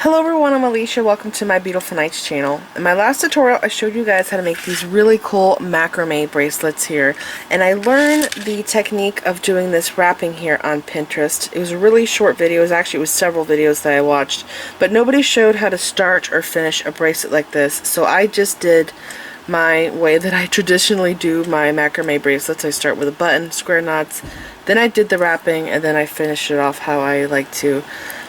Hello everyone, I'm Alicia. Welcome to my Beautiful Nights channel. In my last tutorial I showed you guys how to make these really cool macrame bracelets here, and I learned the technique of doing this wrapping here on Pinterest. It was a really short video. It was several videos that I watched, but nobody showed how to start or finish a bracelet like this, so I just did my way that I traditionally do my macrame bracelets. I start with a button, square knots, then I did the wrapping, and then I finish it off how I like to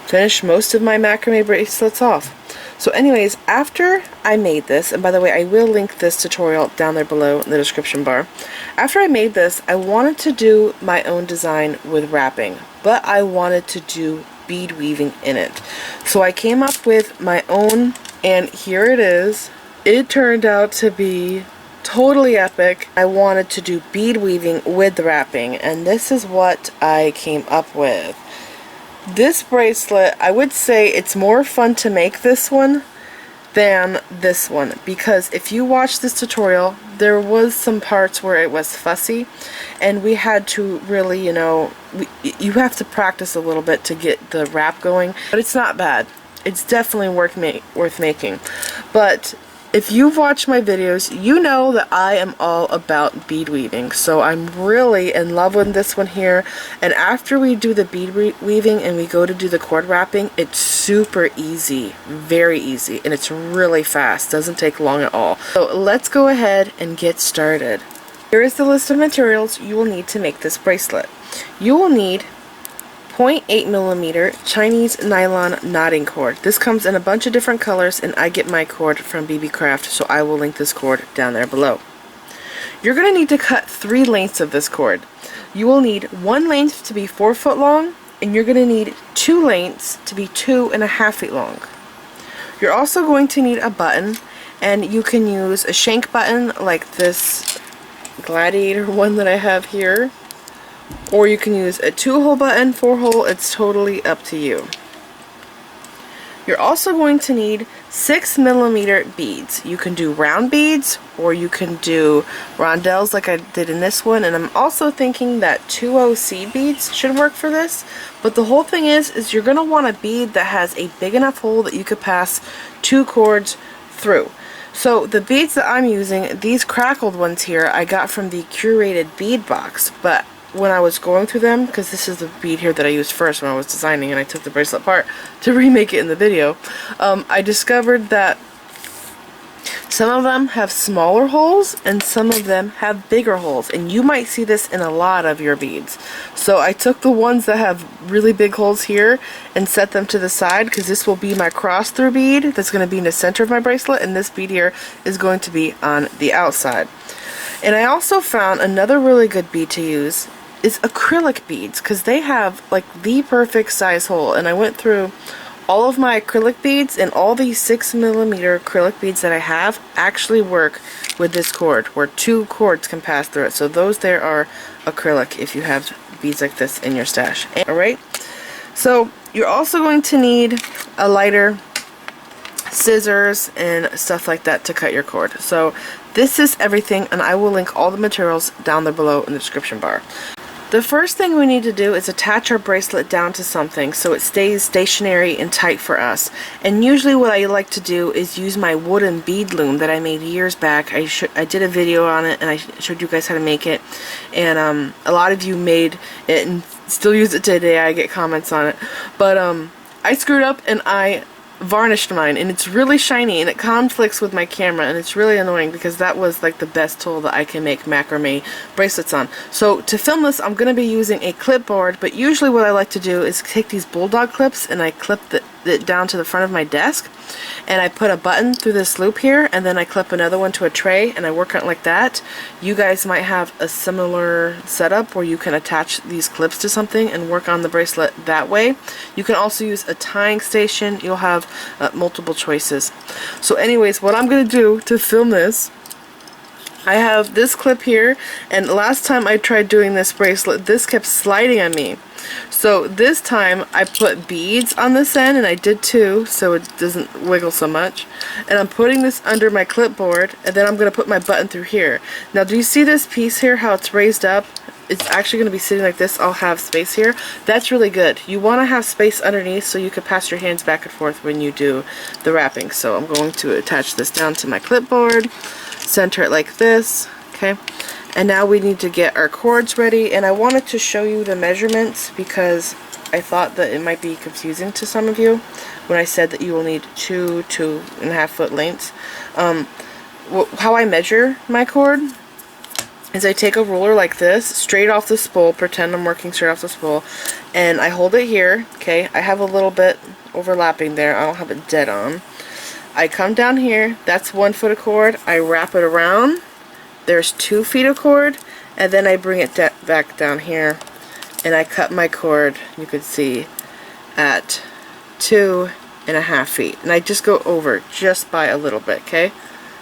finish most of my macrame bracelets off. So anyways, after I made this, and by the way I will link this tutorial down there below in the description bar, after I made this I wanted to do my own design with wrapping, but I wanted to do bead weaving in it. So I came up with my own, and here it is. It turned out to be totally epic. I wanted to do bead weaving with the wrapping, and this is what I came up with. This bracelet, I would say it's more fun to make this one than this one, because if you watch this tutorial, there was some parts where it was fussy, and we had to really, you have to practice a little bit to get the wrap going, but it's not bad. It's definitely worth making. But if you've watched my videos, you know that I am all about bead weaving, so I'm really in love with this one here. And after we do the bead weaving and we go to do the cord wrapping, it's super easy, very easy, and it's really fast, doesn't take long at all. So let's go ahead and get started. Here is the list of materials you will need to make this bracelet. You will need 0.8mm Chinese nylon knotting cord. This comes in a bunch of different colors, and I get my cord from BB Craft, so I will link this cord down there below. You're going to need to cut 3 lengths of this cord. You will need 1 length to be 4 foot long, and you're going to need 2 lengths to be 2.5 feet long. You're also going to need a button, and you can use a shank button like this gladiator one that I have here, or you can use a 2-hole button, 4-hole, it's totally up to you. You're also going to need 6mm beads. You can do round beads, or you can do rondelles like I did in this one, and I'm also thinking that 2OC beads should work for this. But the whole thing is you're going to want a bead that has a big enough hole that you could pass 2 cords through. So the beads that I'm using, these crackled ones here, I got from the curated bead box, but when I was going through them, because this is the bead here that I used first when I was designing and I took the bracelet apart to remake it in the video, I discovered that some of them have smaller holes and some of them have bigger holes, and you might see this in a lot of your beads. So I took the ones that have really big holes here and set them to the side, because this will be my cross through bead that's going to be in the center of my bracelet, and this bead here is going to be on the outside. And I also found another really good bead to use is acrylic beads, because they have like the perfect size hole. And I went through all of my acrylic beads, and all these 6mm acrylic beads that I have actually work with this cord, where 2 cords can pass through it. So those there are acrylic if you have beads like this in your stash. Alright, so you're also going to need a lighter, scissors, and stuff like that to cut your cord. So this is everything, and I will link all the materials down there below in the description bar. The first thing we need to do is attach our bracelet down to something so it stays stationary and tight for us. And usually what I like to do is use my wooden bead loom that I made years back. I did a video on it and I showed you guys how to make it, and a lot of you made it and still use it today. I get comments on it, but I screwed up and I varnished mine, and it's really shiny, and it conflicts with my camera, and it's really annoying because that was like the best tool that I can make macrame bracelets on. So to film this I'm going to be using a clipboard, but usually what I like to do is take these bulldog clips and I clip it down to the front of my desk, and I put a button through this loop here, and then I clip another one to a tray, and I work on it like that. You guys might have a similar setup where you can attach these clips to something and work on the bracelet that way. You can also use a tying station. You'll have multiple choices. So anyways, what I'm going to do to film this, I have this clip here, and last time I tried doing this bracelet, this kept sliding on me. So this time I put beads on this end, and I did 2 so it doesn't wiggle so much. And I'm putting this under my clipboard, and then I'm going to put my button through here. Now do you see this piece here, how it's raised up? it's actually going to be sitting like this, I'll have space here. That's really good. You want to have space underneath so you can pass your hands back and forth when you do the wrapping. So I'm going to attach this down to my clipboard, center it like this, okay? And now we need to get our cords ready, and I wanted to show you the measurements because I thought that it might be confusing to some of you when I said that you will need 2.5 foot lengths. How I measure my cord is I take a ruler like this, straight off the spool, pretend I'm working straight off the spool, and I hold it here, okay? I have a little bit overlapping there, I don't have it dead on. I come down here, that's 1 foot of cord, I wrap it around, there's 2 feet of cord, and then I bring it back down here, and I cut my cord, you can see, at 2.5 feet. And I just go over just by a little bit, okay?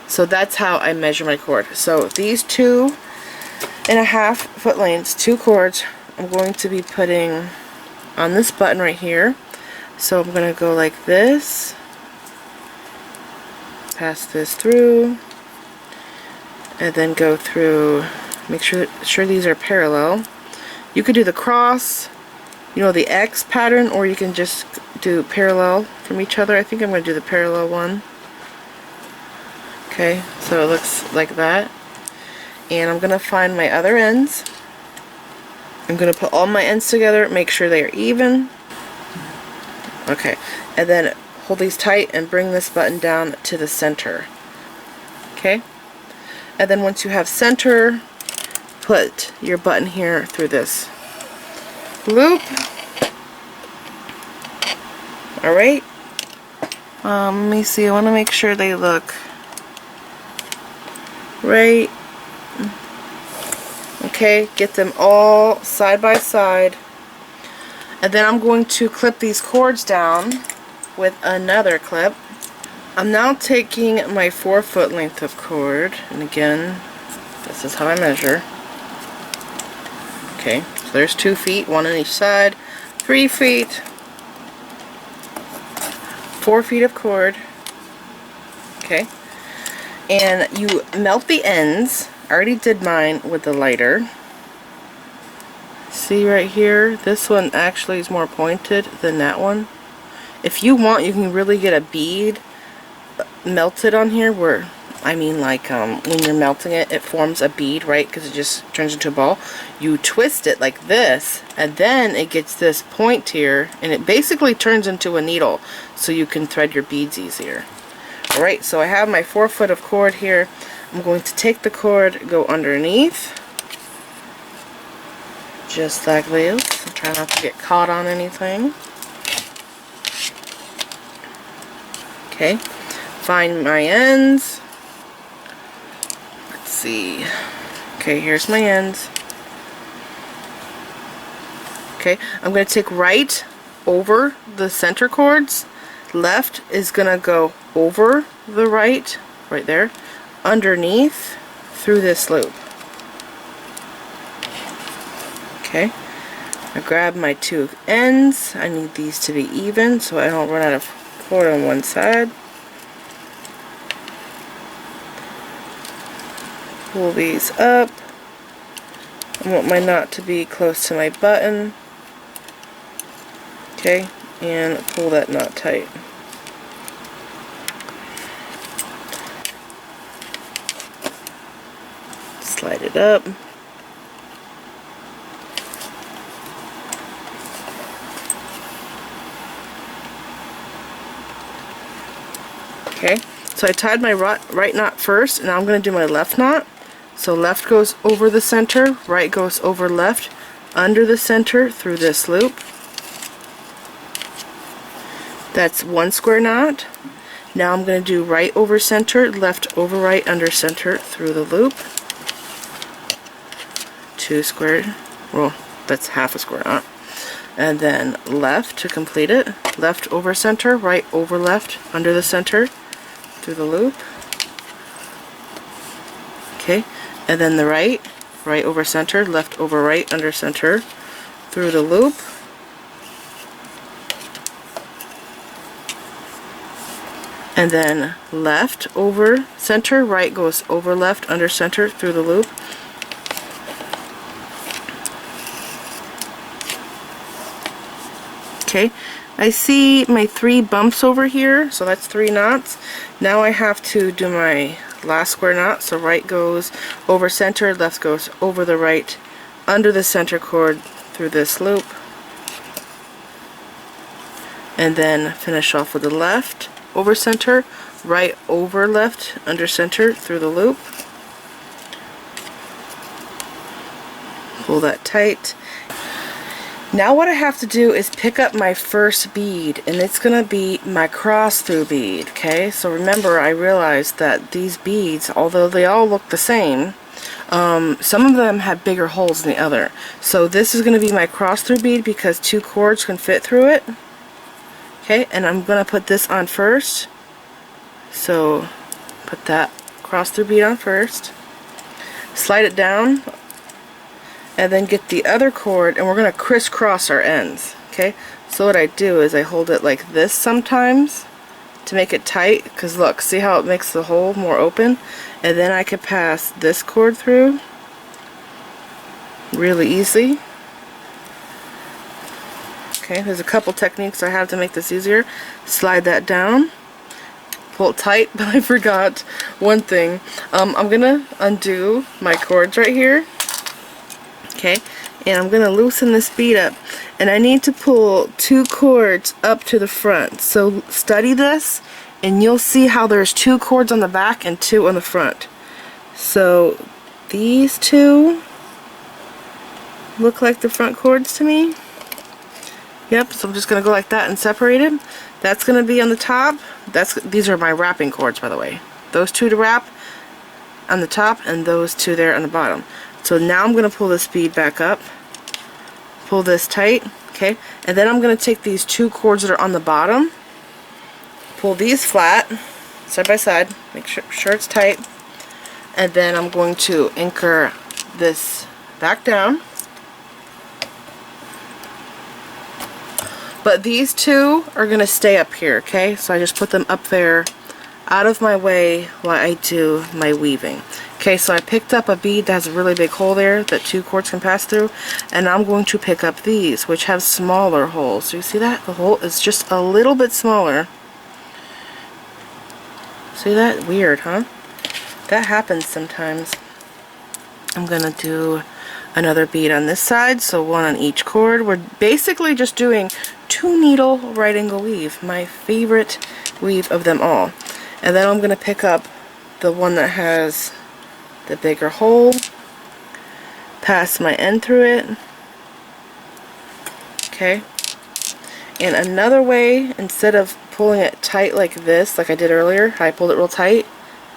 So that's how I measure my cord. So these 2.5 foot lengths, 2 cords, I'm going to be putting on this button right here. So I'm going to go like this, pass this through, and then go through, make sure these are parallel. You could do the cross, you know, the X pattern, or you can just do parallel from each other. I think I'm going to do the parallel one. Okay, so it looks like that. And I'm going to find my other ends. I'm going to put all my ends together, make sure they are even. Okay, and then hold these tight and bring this button down to the center. Okay, and then once you have center, put your button here through this loop. Alright, let me see, I want to make sure they look right. Okay, get them all side by side, and then I'm going to clip these cords down with another clip. I'm now taking my 4 foot length of cord, and again, this is how I measure. Okay, so there's 2 feet, 1 on each side, 3 feet, 4 feet of cord. Okay, and you melt the ends. I already did mine with the lighter. See right here, this one actually is more pointed than that one. If you want, you can really get a bead melted on here where, I mean, like when you're melting it, it forms a bead, right? Because it just turns into a ball. You twist it like this, and then it gets this point here, and it basically turns into a needle, so you can thread your beads easier. Alright, so I have my 4 foot of cord here. I'm going to take the cord, go underneath, just like this, and try not to get caught on anything. Okay, find my ends. Let's see. Okay, here's my ends. Okay, I'm going to take right over the center cords. Left is going to go over the right there, underneath, through this loop. Okay, I grab my 2 ends. I need these to be even so I don't run out of cord on one side. Pull these up. I want my knot to be close to my button. Okay, and pull that knot tight. Slide it up. Okay, so I tied my right knot first, and now I'm going to do my left knot. So left goes over the center, right goes over left, under the center, through this loop. That's 1 square knot. Now I'm going to do right over center, left over right, under center, through the loop. 2 square, well, that's half a square knot. And then left to complete it. Left over center, right over left, under the center, through the loop. Okay, and then the right over center, left over right, under center, through the loop. And then left over center, right goes over left, under center, through the loop. Okay, I see my 3 bumps over here, so that's 3 knots. Now I have to do my last square knot. So right goes over center, left goes over the right, under the center cord through this loop, and then finish off with the left over center, right over left, under center through the loop. Pull that tight. Now what I have to do is pick up my first bead, and it's going to be my cross through bead. Okay, so remember, I realized that these beads, although they all look the same, some of them have bigger holes than the other. So this is going to be my cross through bead because 2 cords can fit through it. Okay, and I'm going to put this on first. So put that cross through bead on first. Slide it down, and then get the other cord, and we're going to crisscross our ends. Okay, so what I do is I hold it like this sometimes to make it tight, because look, see how it makes the hole more open, and then I could pass this cord through really easy. Okay, there's a couple techniques I have to make this easier. Slide that down, pull it tight, but I forgot one thing. I'm gonna undo my cords right here. Okay, and I'm going to loosen this bead up, and I need to pull 2 cords up to the front. So study this and you'll see how there's 2 cords on the back and 2 on the front. So these 2 look like the front cords to me. Yep, so I'm just going to go like that and separate them. That's going to be on the top. These are my wrapping cords, by the way. Those 2 to wrap on the top, and those 2 there on the bottom. So now I'm going to pull this bead back up, pull this tight, okay, and then I'm going to take these 2 cords that are on the bottom, pull these flat, side by side, make sure it's tight, and then I'm going to anchor this back down. But these 2 are going to stay up here, okay, so I just put them up there out of my way while I do my weaving. Okay, so I picked up a bead that has a really big hole there that 2 cords can pass through, and I'm going to pick up these, which have smaller holes. So you see that? The hole is just a little bit smaller. See that? Weird, huh? That happens sometimes. I'm going to do another bead on this side, so 1 on each cord. We're basically just doing 2 needle right angle weave, my favorite weave of them all. And then I'm going to pick up the one that has the bigger hole, pass my end through it. Okay, and another way, instead of pulling it tight like this, like I did earlier, I pulled it real tight,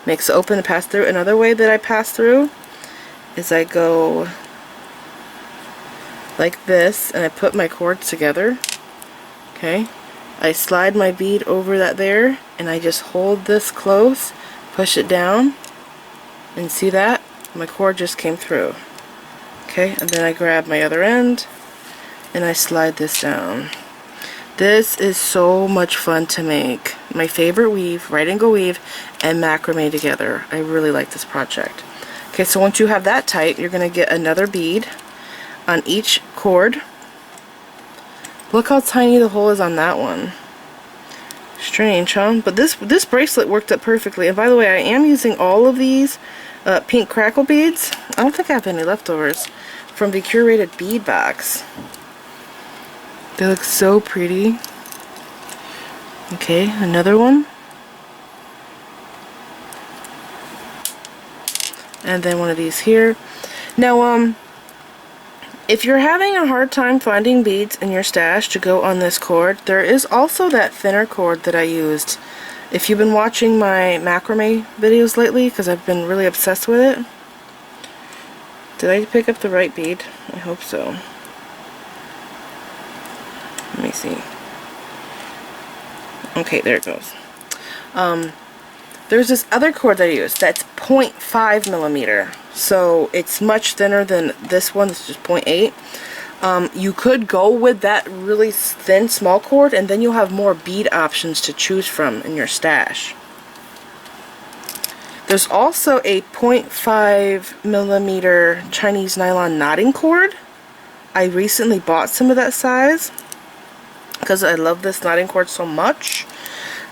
makes it open and pass through. Another way that I pass through is I go like this, and I put my cords together. Okay, I slide my bead over that there, and I just hold this close, push it down, and see that? My cord just came through. Okay, and then I grab my other end, and I slide this down. This is so much fun to make. My favorite weave, right angle weave, and macrame together. I really like this project. Okay, so once you have that tight, you're going to get another bead on each cord. Look how tiny the hole is on that one. Strange, huh? But this bracelet worked up perfectly. And by the way, I am using all of these pink crackle beads. I don't think I have any leftovers from the curated bead box. They look so pretty. Okay, another one. And then one of these here. Now, if you're having a hard time finding beads in your stash to go on this cord, there is also that thinner cord that I used. If you've been watching my macrame videos lately, because I've been really obsessed with it. Did I pick up the right bead? I hope so. Let me see. Okay, there it goes. There's this other cord that I use that's 0.5 millimeter. So it's much thinner than this one. This is just 0.8. You could go with that really thin small cord, and then you'll have more bead options to choose from in your stash. There's also a 0.5 millimeter Chinese nylon knotting cord. I recently bought some of that size. because I love this knotting cord so much.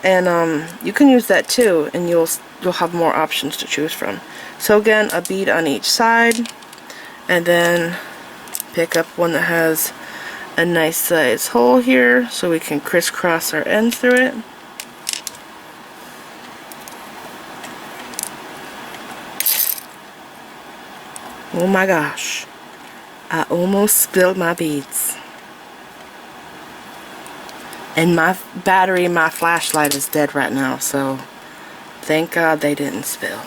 And you can use that too, and you'll have more options to choose from. So again, a bead on each side, and then pick up one that has a nice size hole here so we can crisscross our ends through it. Oh my gosh, I almost spilled my beads. And my battery in my flashlight is dead right now, so thank God they didn't spill.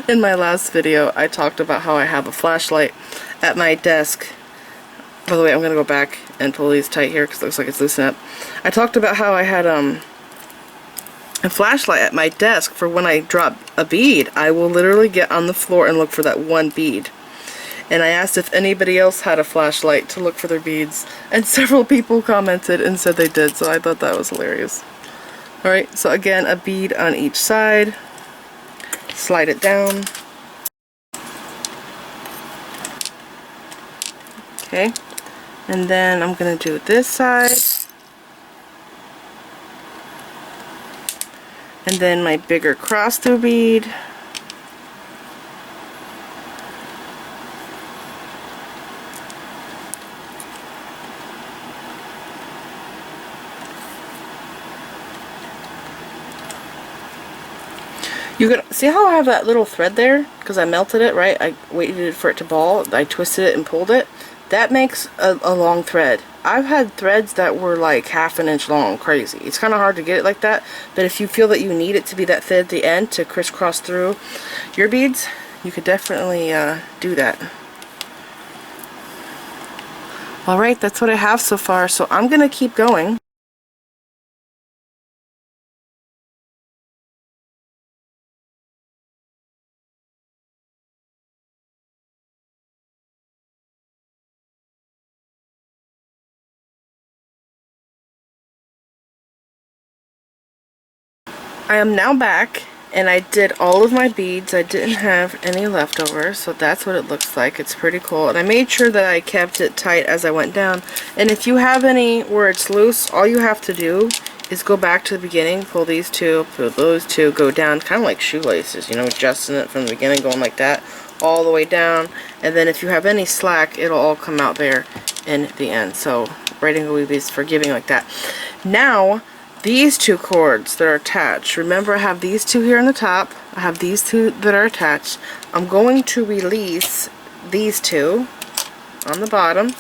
In my last video, I talked about how I have a flashlight at my desk. By the way, I'm going to go back and pull these tight here because it looks like it's loosened up. I talked about how I had a flashlight at my desk for when I drop a bead. I will literally get on the floor and look for that one bead. And I asked if anybody else had a flashlight to look for their beads, and several people commented and said they did, so I thought that was hilarious. Alright, so again, a bead on each side. Slide it down. Okay, and then I'm going to do this side. And then my bigger cross through bead. You can see how I have that little thread there because I melted it, right? I waited for it to ball. I twisted it and pulled it. That makes a long thread. I've had threads that were like ½ an inch long. Crazy. It's kind of hard to get it like that, but if you feel that you need it to be that thin at the end to crisscross through your beads, you could definitely do that. Alright, that's what I have so far, so I'm going to keep going. I am now back, and I did all of my beads. I didn't have any leftover, so that's what it looks like. It's pretty cool, and I made sure that I kept it tight as I went down. And if you have any where it's loose, all you have to do is go back to the beginning, pull these two, pull those two, go down, kind of like shoelaces, you know, adjusting it from the beginning, going like that, all the way down. And then if you have any slack, it'll all come out there in the end. So braiding will be forgiving like that. Now, these two cords that are attached, remember I have these two here on the top, I have these two that are attached. I'm going to release these two on the bottom,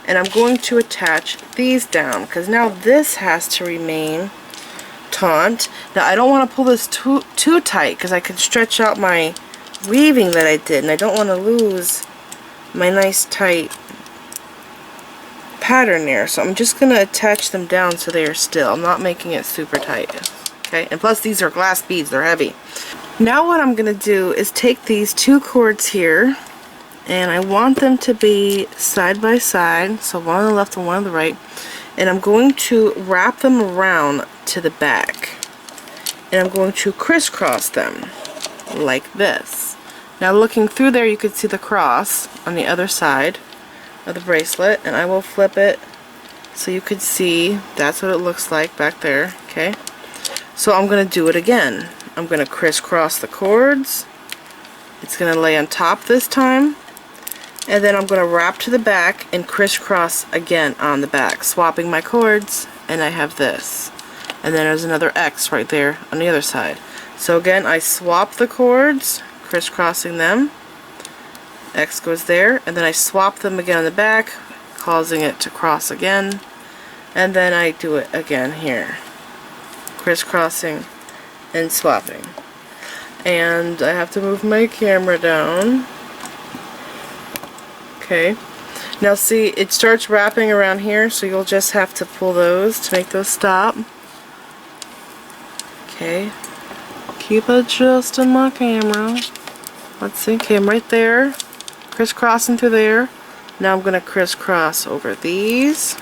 and I'm going to attach these down because now this has to remain taut. Now I don't want to pull this too tight because I can stretch out my weaving that I did, and I don't want to lose my nice tight pattern there, so I'm just going to attach them down so they are still. I'm not making it super tight. Okay, and plus these are glass beads, they're heavy. Now what I'm going to do is take these two cords here, and I want them to be side by side, so one on the left and one on the right, and I'm going to wrap them around to the back, and I'm going to crisscross them like this. Now looking through there, you can see the cross on the other side of the bracelet, and I will flip it so you could see that's what it looks like back there. Okay, so I'm going to do it again. I'm going to crisscross the cords. It's going to lay on top this time, and then I'm going to wrap to the back and crisscross again on the back, swapping my cords, and I have this. And then there's another X right there on the other side. So again, I swap the cords, crisscrossing them. X goes there, and then I swap them again on the back, causing it to cross again, and then I do it again here, crisscrossing and swapping. And I have to move my camera down. Okay, now see, it starts wrapping around here, so you'll just have to pull those to make those stop. Okay, keep adjusting my camera. Let's see, okay, I'm right there, crisscrossing through there. Now I'm going to crisscross over these,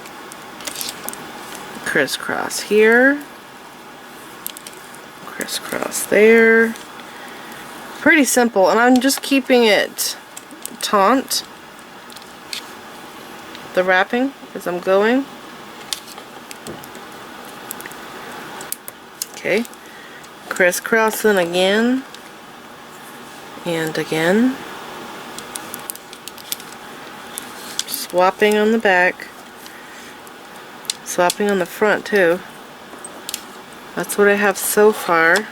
crisscross here, crisscross there. Pretty simple, and I'm just keeping it taut, the wrapping, as I'm going. Okay, crisscrossing again and again. Swapping on the back. Swapping on the front too. That's what I have so far.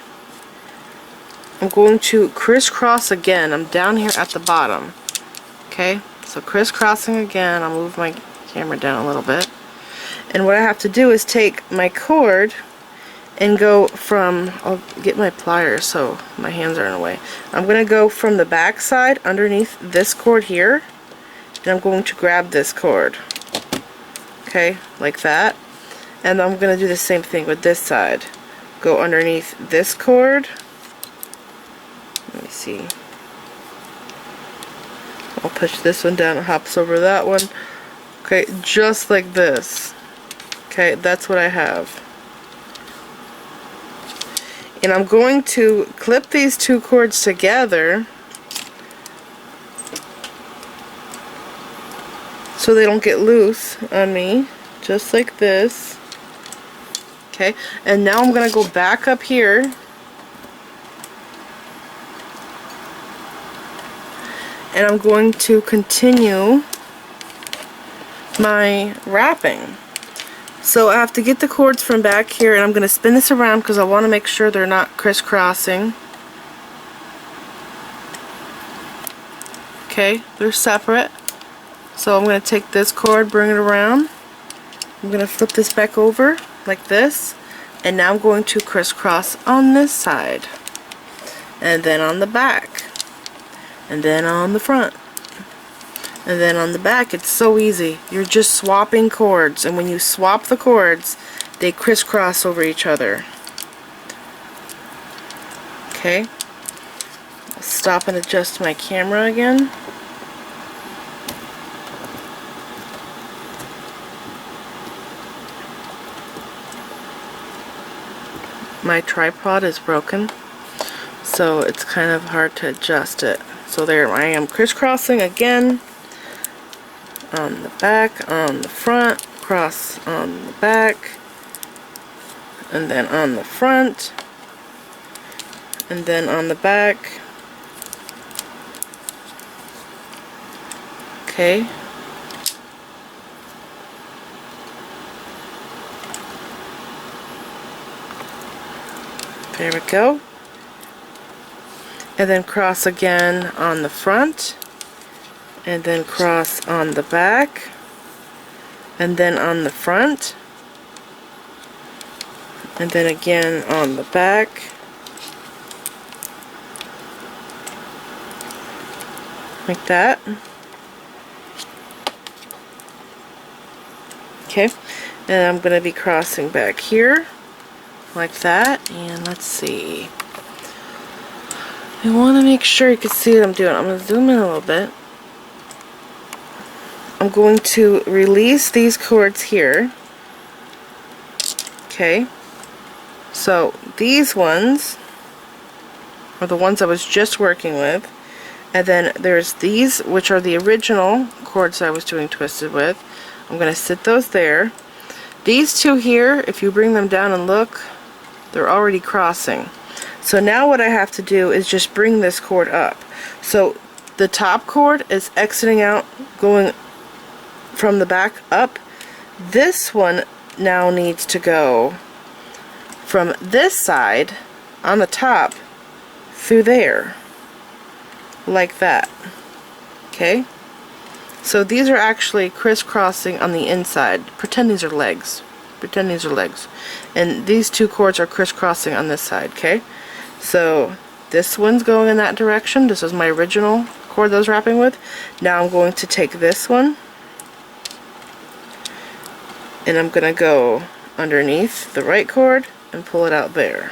I'm going to crisscross again. I'm down here at the bottom. Okay, so crisscrossing again. I'll move my camera down a little bit. And what I have to do is take my cord and go from, I'll get my pliers so my hands are in the way. I'm going to go from the back side underneath this cord here, and I'm going to grab this cord. Okay, like that. And I'm going to do the same thing with this side. Go underneath this cord. Let me see. I'll push this one down, it hops over that one. Okay, just like this. Okay, that's what I have. And I'm going to clip these two cords together so they don't get loose on me, just like this. Okay, and now I'm going to go back up here and I'm going to continue my wrapping. So I have to get the cords from back here, and I'm going to spin this around because I want to make sure they're not crisscrossing. Okay, they're separate. So I'm going to take this cord, bring it around. I'm going to flip this back over like this, and now I'm going to crisscross on this side, and then on the back, and then on the front, and then on the back. It's so easy. You're just swapping cords, and when you swap the cords, they crisscross over each other. Okay, I'll stop and adjust my camera again. My tripod is broken, so it's kind of hard to adjust it. So there I am, crisscrossing again on the back, on the front, cross on the back, and then on the front, and then on the back. Okay. There we go. And then cross again on the front, and then cross on the back, and then on the front, and then again on the back, like that. Okay, and I'm going to be crossing back here like that, and let's see. I want to make sure you can see what I'm doing. I'm going to zoom in a little bit. I'm going to release these cords here. Okay, so these ones are the ones I was just working with, and then there's these, which are the original cords I was doing twisted with. I'm going to sit those there. These two here, if you bring them down and look, they're already crossing. So now what I have to do is just bring this cord up. So the top cord is exiting out, going from the back up. This one now needs to go from this side on the top through there, like that. Okay? So these are actually crisscrossing on the inside. Pretend these are legs. Pretend these are legs. And these two cords are crisscrossing on this side, okay? So this one's going in that direction. This is my original cord that I was wrapping with. Now I'm going to take this one, and I'm going to go underneath the right cord and pull it out there.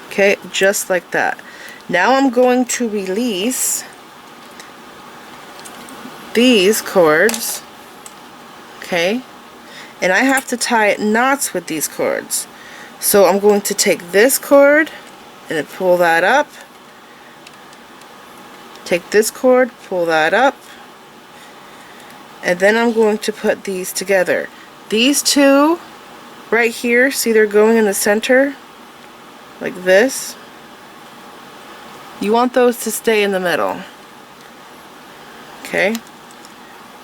Okay, just like that. Now I'm going to release these cords, okay, and I have to tie knots with these cords. So I'm going to take this cord and pull that up, take this cord, pull that up, And then I'm going to put these together. These two right here, see they're going in the center like this. You want those to stay in the middle. Okay?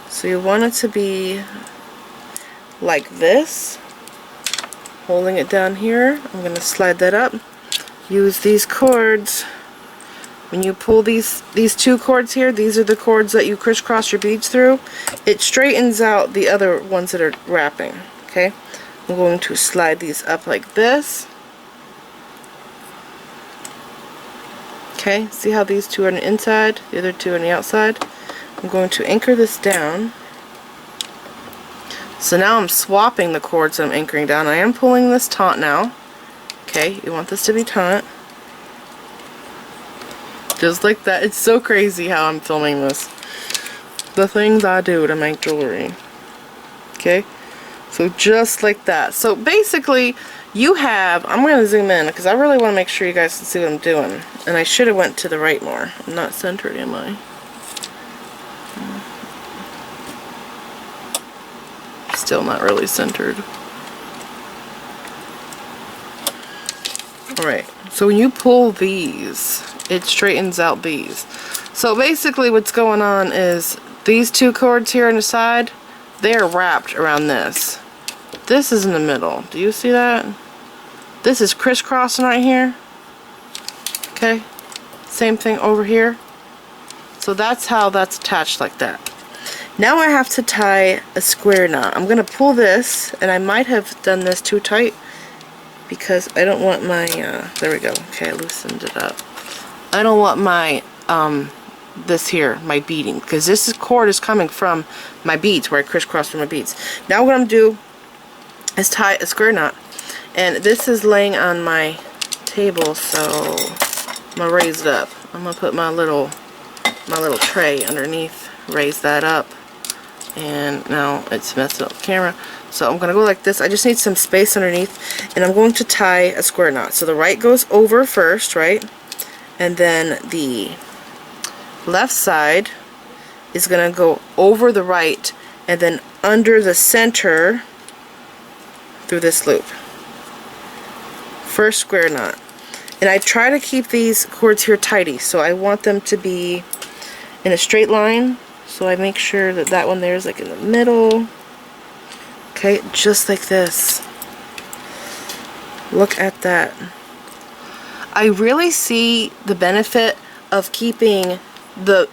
So you want it to be like this. Holding it down here, I'm going to slide that up. Use these cords. When you pull these two cords here, these are the cords that you crisscross your beads through. It straightens out the other ones that are wrapping. Okay? I'm going to slide these up like this. Okay, see how these two are on the inside, the other two on the outside? I'm going to anchor this down. So now I'm swapping the cords that I'm anchoring down. I am pulling this taut now. Okay, you want this to be taut. Just like that. It's so crazy how I'm filming this. The things I do to make jewelry. Okay, so just like that. So basically, you have, I'm going to zoom in because I really want to make sure you guys can see what I'm doing. And I should have went to the right more. I'm not centered, am I? Still not really centered. Alright, so when you pull these, it straightens out these. So basically what's going on is these two cords here on the side, they are wrapped around this. This is in the middle. Do you see that? This is crisscrossing right here. Okay, same thing over here. So that's how that's attached like that. Now I have to tie a square knot. I'm going to pull this, and I might have done this too tight because I don't want my, there we go. Okay, I loosened it up. I don't want my, this here, my beading, because this cord is coming from my beads, where I crisscross from my beads. Now what I'm going to do is tie a square knot. And this is laying on my table, so I'm going to raise it up. I'm going to put my little tray underneath, raise that up. And now it's messing up the camera. So I'm going to go like this. I just need some space underneath. And I'm going to tie a square knot. So the right goes over first, right? And then the left side is going to go over the right and then under the center through this loop. First square knot. And I try to keep these cords here tidy. So I want them to be in a straight line. So I make sure that that one there is like in the middle. Okay, just like this. Look at that. I really see the benefit of keeping the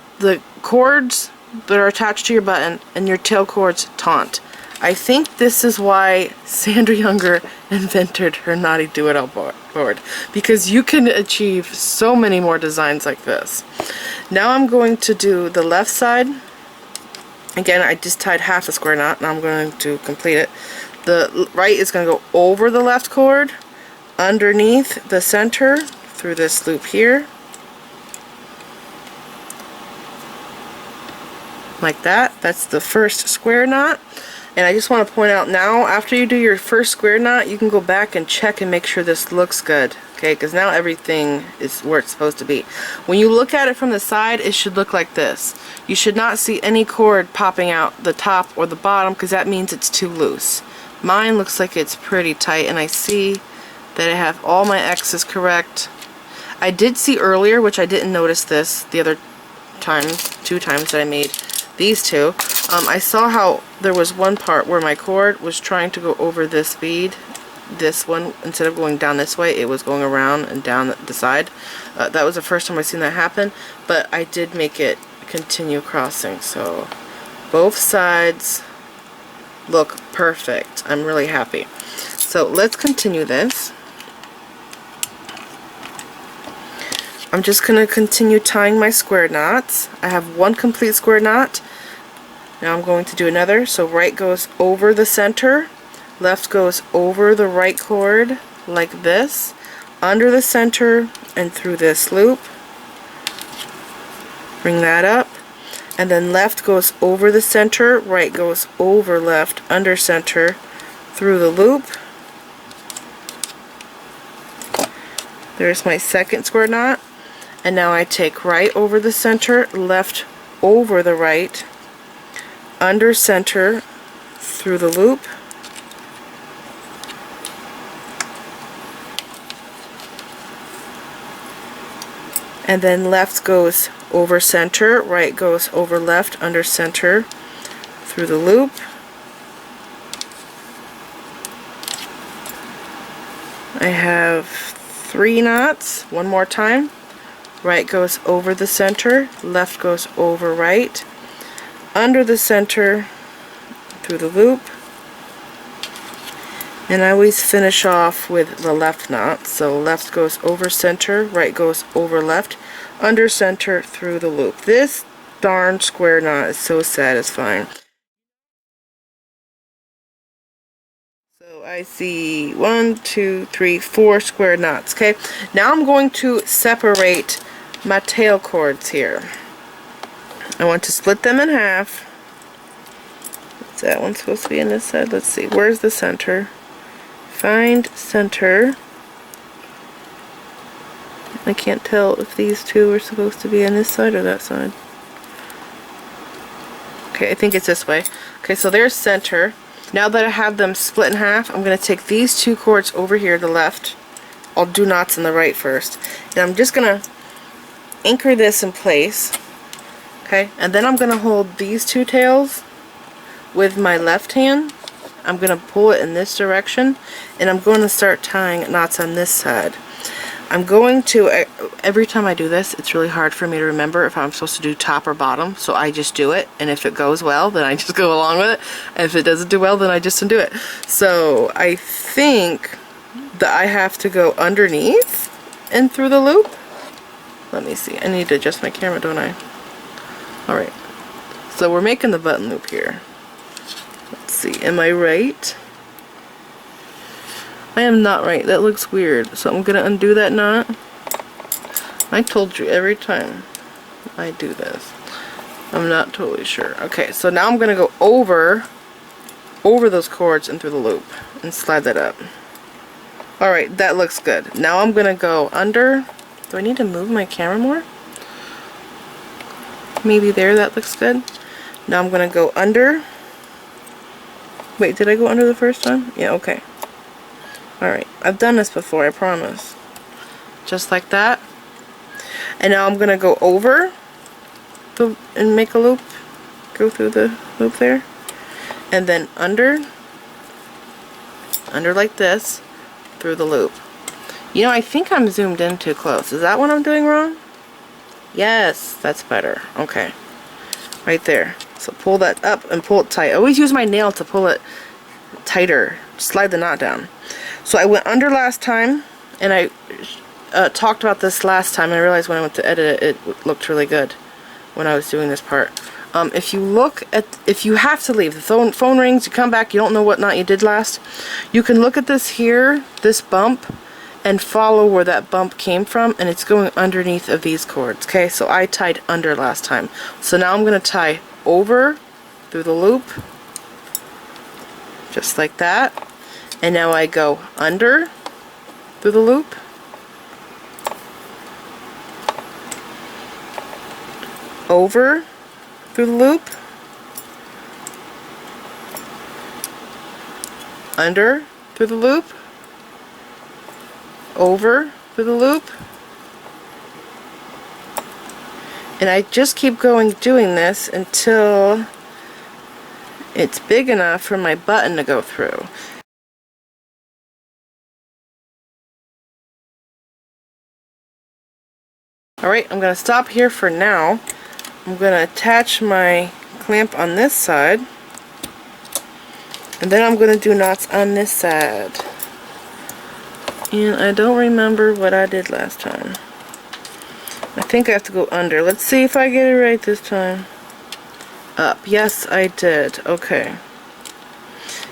cords that are attached to your button and your tail cords taut. I think this is why Sandra Younger invented her Naughty Do-It-All board, because you can achieve so many more designs like this. Now I'm going to do the left side. Again, I just tied half a square knot. Now I'm going to complete it. The right is going to go over the left cord, underneath the center, through this loop here. Like that. That's the first square knot. And I just want to point out now, after you do your first square knot, you can go back and check and make sure this looks good. Okay, because now everything is where it's supposed to be. When you look at it from the side, it should look like this. You should not see any cord popping out the top or the bottom, because that means it's too loose. Mine looks like it's pretty tight, and I see that I have all my X's correct. I did see earlier, which I didn't notice this the other times, 2 times that I made these two. I saw how there was one part where my cord was trying to go over this bead. This one, instead of going down this way, it was going around and down the side. That was the first time I've seen that happen, but I did make it continue crossing, so both sides look perfect. I'm really happy. So let's continue this. I'm just going to continue tying my square knots. I have one complete square knot. Now I'm going to do another. So right goes over the center, left goes over the right cord like this, under the center and through this loop. Bring that up, and then left goes over the center, right goes over left, under center, through the loop. There's my second square knot, and now I take right over the center, left over the right, under center through the loop, and then left goes over center, right goes over left, under center through the loop, I have 3 knots. One more time. Right goes over the center, left goes over right, under the center through the loop, and I always finish off with the left knot. So left goes over center, right goes over left, under center through the loop. This darn square knot is so satisfying. So I see 1, 2, 3, 4 square knots. Okay, now I'm going to separate my tail cords here. I want to split them in half. Is that one supposed to be in this side? Let's see, where's the center? Find center. I can't tell if these two are supposed to be on this side or that side. Okay, I think it's this way. Okay, so there's center. Now that I have them split in half, I'm going to take these 2 cords over here to the left. I'll do knots in the right first. And I'm just going to anchor this in place. Okay, and then I'm going to hold these 2 tails with my left hand. I'm going to pull it in this direction, and I'm going to start tying knots on this side. I'm going to, every time I do this, it's really hard for me to remember if I'm supposed to do top or bottom, so I just do it, and if it goes well, then I just go along with it, and if it doesn't do well, then I just don't do it. So I think that I have to go underneath and through the loop. Let me see, I need to adjust my camera, don't I? Alright, so we're making the button loop here. Let's see, am I right? I am not right, that looks weird, so I'm gonna undo that knot. I told you every time I do this. I'm not totally sure. Okay, so now I'm gonna go over those cords and through the loop and slide that up. Alright, that looks good. Now I'm gonna go under. Do I need to move my camera more? Maybe there, that looks good. Now I'm gonna go under. Wait, did I go under the first time? Yeah, okay. Alright, I've done this before, I promise. Just like that. And now I'm gonna go over and make a loop. Go through the loop there. And then under like this, through the loop. You know, I think I'm zoomed in too close. Is that what I'm doing wrong? Yes, that's better. Okay. Right there. So pull that up and pull it tight. I always use my nail to pull it tighter. Slide the knot down. So I went under last time, and I talked about this last time, and I realized when I went to edit it, it looked really good when I was doing this part. If you have to leave, the phone rings, you come back, you don't know what knot you did last, you can look at this here, this bump, and follow where that bump came from, and it's going underneath of these cords. Okay, so I tied under last time. So now I'm going to tie over through the loop, just like that, and now I go under through the loop, over through the loop, under through the loop, over through the loop, and I just keep going doing this until it's big enough for my button to go through. Alright, I'm going to stop here for now. I'm going to attach my clamp on this side, and then I'm going to do knots on this side. And I don't remember what I did last time. I think I have to go under. Let's see if I get it right this time. Up. Yes, I did. Okay.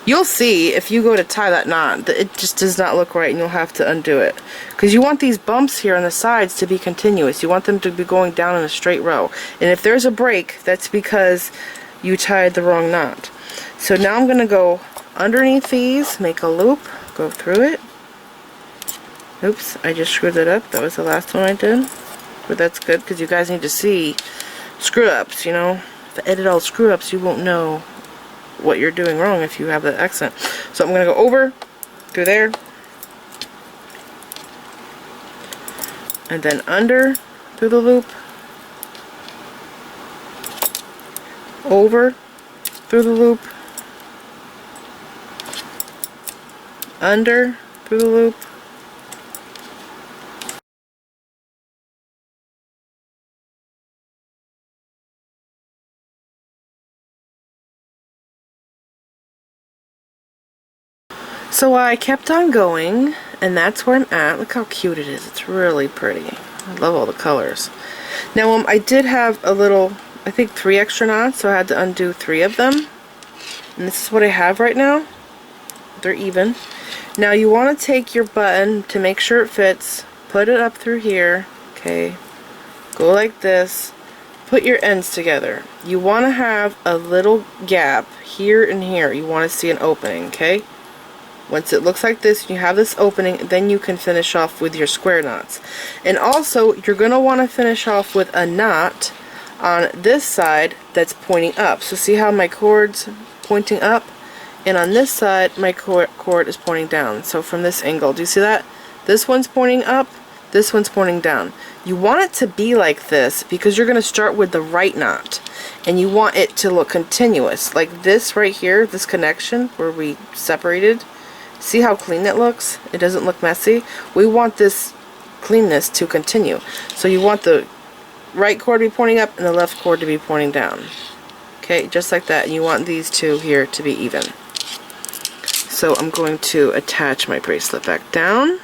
You'll see if you go to tie that knot that it just does not look right, and you'll have to undo it. Because you want these bumps here on the sides to be continuous. You want them to be going down in a straight row. And if there's a break, that's because you tied the wrong knot. So now I'm going to go underneath these, make a loop, go through it. Oops, I just screwed that up. That was the last one I did. But that's good because you guys need to see screw ups, you know. If to edit all screw ups, you won't know what you're doing wrong if you have the accent. So I'm going to go over, through there, and then under, through the loop, over, through the loop, under, through the loop, so I kept on going, and that's where I'm at. Look how cute it is. It's really pretty. I love all the colors. Now I did have a little, I think 3 extra knots, so I had to undo 3 of them. And this is what I have right now. They're even. Now you want to take your button to make sure it fits, put it up through here, okay, go like this, put your ends together. You want to have a little gap here and here. You want to see an opening, okay? Once it looks like this, you have this opening, then you can finish off with your square knots. And also, you're going to want to finish off with a knot on this side that's pointing up. So see how my cord's pointing up? And on this side, my cord is pointing down. So from this angle, do you see that? This one's pointing up, this one's pointing down. You want it to be like this because you're going to start with the right knot. And you want it to look continuous. Like this right here, this connection where we separated. See how clean it looks? It doesn't look messy. We want this cleanness to continue. So you want the right cord to be pointing up and the left cord to be pointing down. Okay, just like that. And you want these two here to be even. So I'm going to attach my bracelet back down.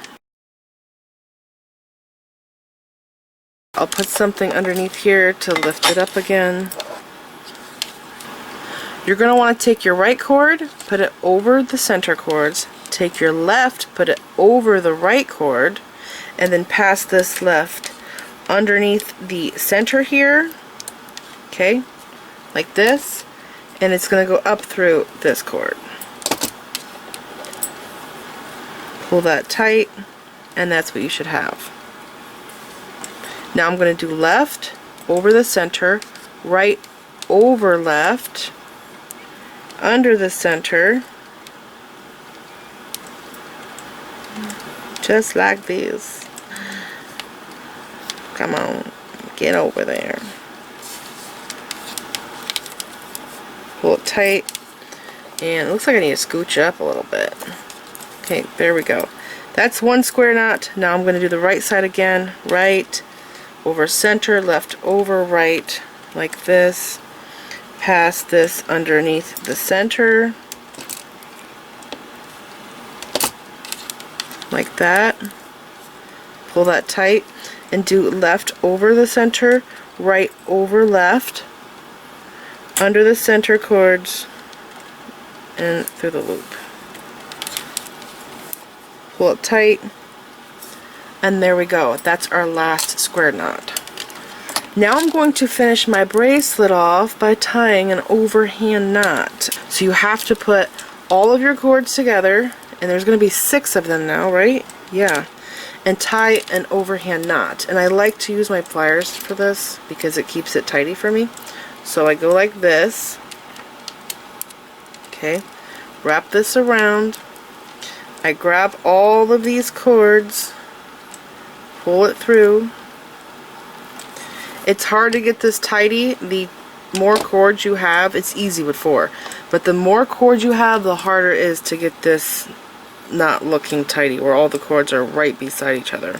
I'll put something underneath here to lift it up again. You're going to want to take your right cord, put it over the center cords, take your left, put it over the right cord, and then pass this left underneath the center here, okay, like this, and it's going to go up through this cord. Pull that tight, and that's what you should have. Now I'm going to do left over the center, right over left, under the center, just like this. Come on, get over there. Pull it tight, and it looks like I need to scooch up a little bit. Okay, there we go. That's one square knot. Now I'm going to do the right side again. Right over center, left over right, like this. Pass this underneath the center, like that. Pull that tight and do left over the center, right over left, under the center cords, and through the loop. Pull it tight, and there we go. That's our last square knot. Now I'm going to finish my bracelet off by tying an overhand knot. So you have to put all of your cords together, and there's going to be 6 of them now, right? Yeah. And tie an overhand knot. And I like to use my pliers for this because it keeps it tidy for me. So I go like this. Okay. Wrap this around. I grab all of these cords, pull it through. It's hard to get this tidy. The more cords you have, it's easy with 4. But the more cords you have, the harder it is to get this not looking tidy, where all the cords are right beside each other.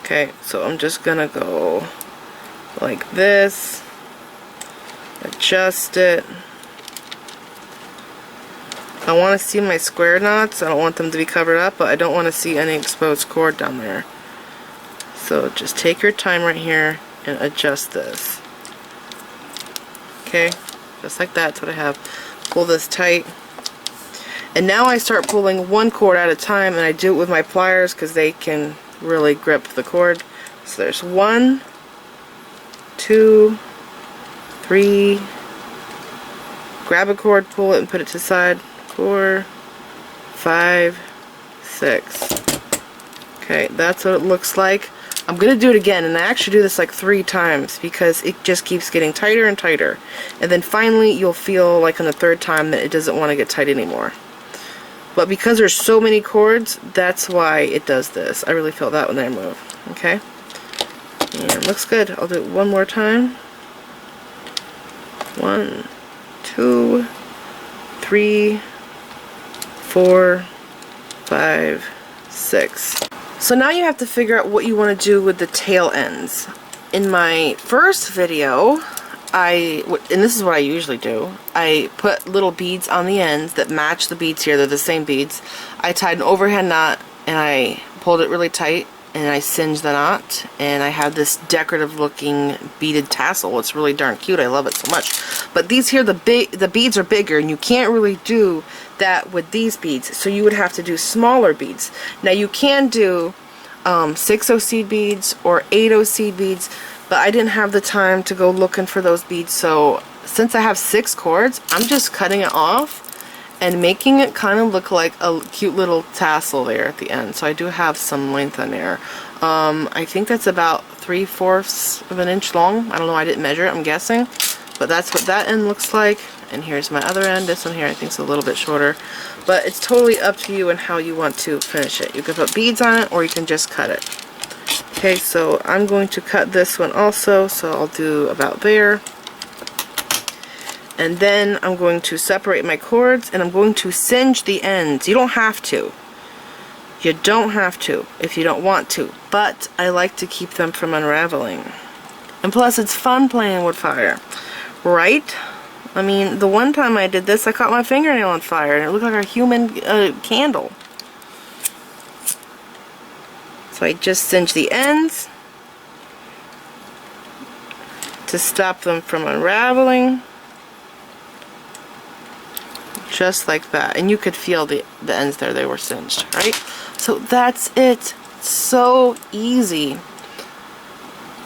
Okay, so I'm just gonna go like this, adjust it. I want to see my square knots. I don't want them to be covered up, but I don't want to see any exposed cord down there. So just take your time right here and adjust this. Okay, just like that. That's what I have. Pull this tight. And now I start pulling one cord at a time, and I do it with my pliers because they can really grip the cord. So there's 1, 2, 3. Grab a cord, pull it, and put it to the side. 4, 5, 6. Okay, that's what it looks like I'm going to do it again, and I actually do this like 3 times because it just keeps getting tighter and tighter. And then finally you'll feel like on the 3rd time that it doesn't want to get tight anymore. But because there's so many cords, that's why it does this. I really felt that when I move. Okay? And looks good. I'll do it one more time. 1, 2, 3, 4, 5, 6. So now you have to figure out what you want to do with the tail ends. In my first video, and this is what I usually do, I put little beads on the ends that match the beads here. They're the same beads. I tied an overhand knot and I pulled it really tight and I singed the knot, and I have this decorative looking beaded tassel. It's really darn cute. I love it so much. But these here, the beads are bigger, and you can't really do that with these beads, so you would have to do smaller beads. Now you can do 6/0 seed beads or 8/0 seed beads, but I didn't have the time to go looking for those beads, so since I have 6 cords, I'm just cutting it off and making it kind of look like a cute little tassel there at the end. So I do have some length on there. I think that's about 3/4 of an inch long. I don't know, I didn't measure it, I'm guessing. But that's what that end looks like. And here's my other end. This one here I think is a little bit shorter. But it's totally up to you and how you want to finish it. You can put beads on it or you can just cut it. Okay, so I'm going to cut this one also. So I'll do about there. And then I'm going to separate my cords and I'm going to singe the ends. You don't have to. You don't have to if you don't want to. But I like to keep them from unraveling. And plus it's fun playing with fire. Right? I mean, the one time I did this, I caught my fingernail on fire and it looked like a human candle. So I just singe the ends to stop them from unraveling. Just like that. And you could feel the ends there, they were singed, right? So that's it. It's so easy.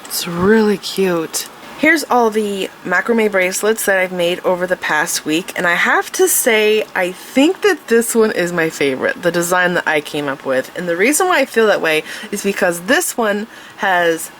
It's really cute. Here's all the macrame bracelets that I've made over the past week, and I have to say I think that this one is my favorite, the design that I came up with. And the reason why I feel that way is because this one has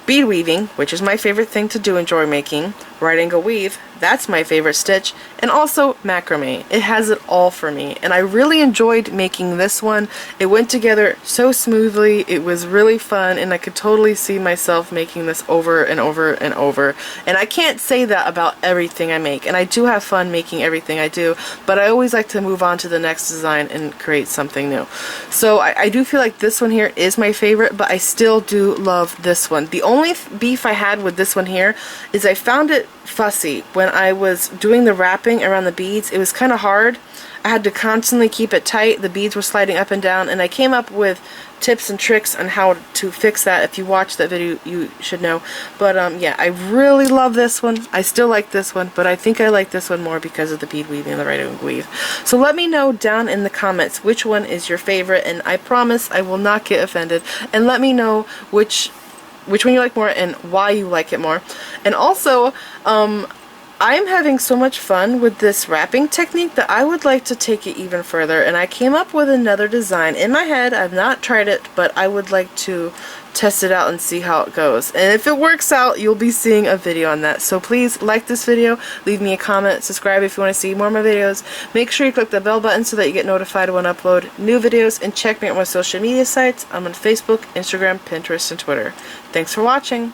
bead weaving, which is my favorite thing to do in jewelry making, right angle weave, that's my favorite stitch, and also macrame. It has it all for me, and I really enjoyed making this one. It went together so smoothly, it was really fun, and I could totally see myself making this over and over and over. And I can't say that about everything I make, and I do have fun making everything I do, but I always like to move on to the next design and create something new. So I do feel like this one here is my favorite, but I still do love this one. The only beef I had with this one here is I found it fussy. When I was doing the wrapping around the beads, it was kind of hard. I had to constantly keep it tight. The beads were sliding up and down, and I came up with tips and tricks on how to fix that. If you watch that video, you should know. But yeah, I really love this one. I still like this one, but I think I like this one more because of the bead weaving and the right angle weave. So let me know down in the comments which one is your favorite, and I promise I will not get offended. And let me know which one you like more and why you like it more. And also, I'm having so much fun with this wrapping technique that I would like to take it even further, and I came up with another design in my head. I've not tried it, but I would like to test it out and see how it goes. And if it works out, you'll be seeing a video on that. So please like this video, leave me a comment, subscribe if you want to see more of my videos. Make sure you click the bell button so that you get notified when I upload new videos, and check me out on my social media sites. I'm on Facebook, Instagram, Pinterest, and Twitter. Thanks for watching.